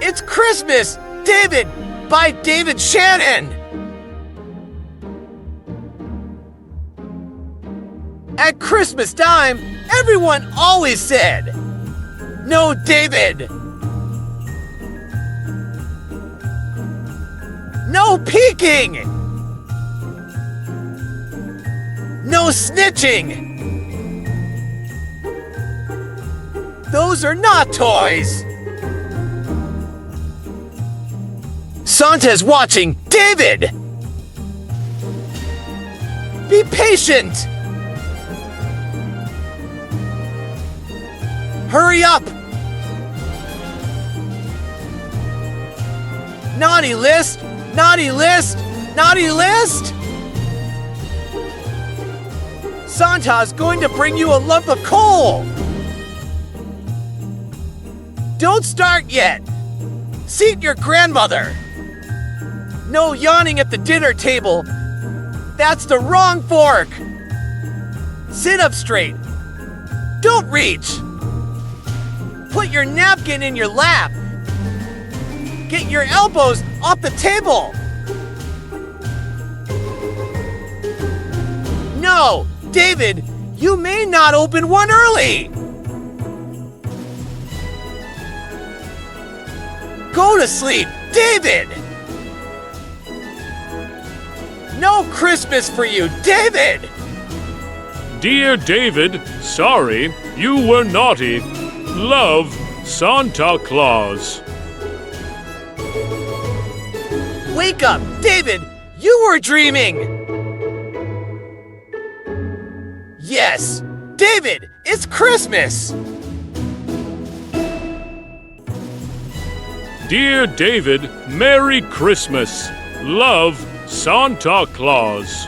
it's Christmas! David! By David Shannon! At Christmas time, everyone always said, "No, David! No peeking! No snitching! Those are not toys! Santa's watching! David! Be patient! Hurry up! Naughty list! Naughty list! Naughty list! Santa's going to bring you a lump of coal! Don't start yet! Seat your grandmother! No yawning at the dinner table! That's the wrong fork! Sit up straight! Don't reach! Put your napkin in your lap! Get your elbows off the table! No! David, you may not open one early! Go to sleep, David! No Christmas for you, David! Dear David, sorry, you were naughty. Love, Santa Claus. Wake up, David! You were dreaming! Yes! David, it's Christmas! Dear David, Merry Christmas. Love, Santa Claus.